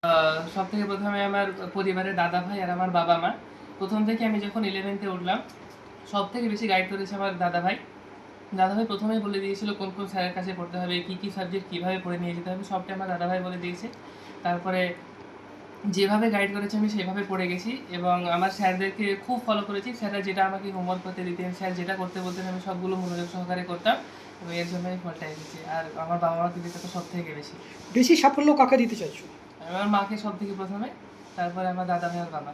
সবথেকে প্রথমে আমার পরিবারের দাদা ভাই আর আমার বাবা মা। প্রথম থেকে আমি যখন 11th এ উঠলাম, সবথেকে বেশি গাইড করেছে আমার দাদা ভাই। দাদা ভাই প্রথমেই বলে দিয়েছিল কোন কোন স্যারের কাছে পড়তে হবে, কী কী সাবজেক্ট কীভাবে পড়ে নিয়ে যেতে হবে, সবটাই আমার দাদা ভাই বলে দিয়েছে। তারপরে যেভাবে গাইড করেছে আমি সেভাবে পড়ে গেছি এবং আমার স্যারদেরকে খুব ফলো করেছি। স্যাররা যেটা আমাকে হোমওয়ার্ক করতে দিতেন, স্যার যেটা করতে বলতেন আমি সবগুলো মনোযোগ সহকারে করতাম এবং এর জন্য আমি ফলটা এসেছি। আর আমার বাবা মাকে দিতে তো সবথেকে বেশি। বেশি সাফল্য কাকে দিতে চাইছো? আমার মাকে সবথেকে প্রথমে, তারপরে আমার দাদা ভাই আর বাবা।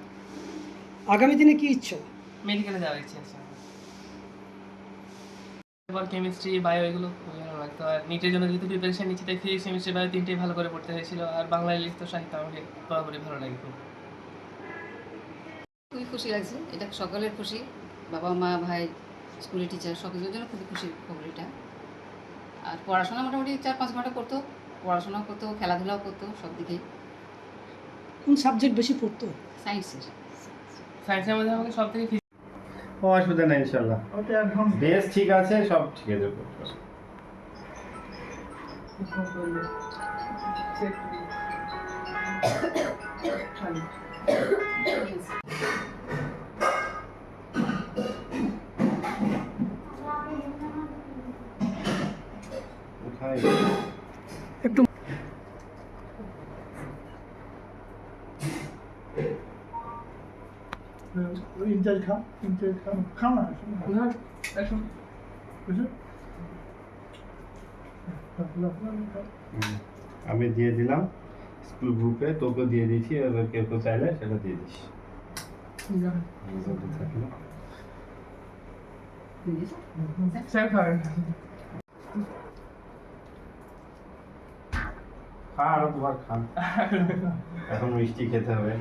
আগামী দিনে কি ইচ্ছা? মেডিকেলে যাওয়ার ইচ্ছে আছে। এবার কেমিস্ট্রি, বায়ো এগুলো খুবই ভালো লাগতো। আর নিটের জন্য যেহেতু প্রিপারেশন নিচ্ছি তাই ফিজিক্স, কেমিস্ট্রি, বায়ো তিনটেই ভালো করে পড়তে হয়েছিল। আর বাংলা ইংলিশ তো সাহিত্য আমাকে বরাবরই ভালো লাগে খুব। খুবই খুশি লাগছে, এটা সকলের খুশি। বাবা মা ভাই স্কুলের টিচার সকলের জন্য খুবই খুশির খবর এটা। আর পড়াশোনা মোটামুটি 4-5 ঘন্টা করতো, পড়াশোনাও করতো, খেলাধুলাও করতো, সব দিকেই। কোন সাবজেক্ট বেশি পড়তো? সায়েন্সের। সায়েন্সের মধ্যে আমাকে সব থেকে অসুবিধা নেই ইনশাল্লাহ। বেশ ঠিক আছে, সব ঠিক আছে। একটু ইনচার্জ খাও না আমি দিয়ে দিলাম স্কুল গ্রুপে, তোকে দিয়ে দিয়েছি, এবার কেউ কেউ চাইলে সেটা দিয়ে দিস। খা, আরো দুবার খান। এখন মিষ্টি খেতে হবে।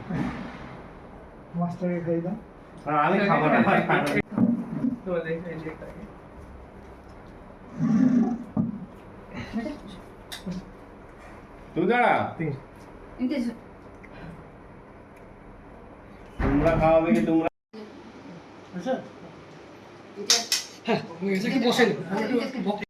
মাস্টারকে খাই দাও। আমি খাবো না। তুই দাঁড়া, তোমরা খাওয়াবে কি তোমরা? হ্যাঁ, বসেন।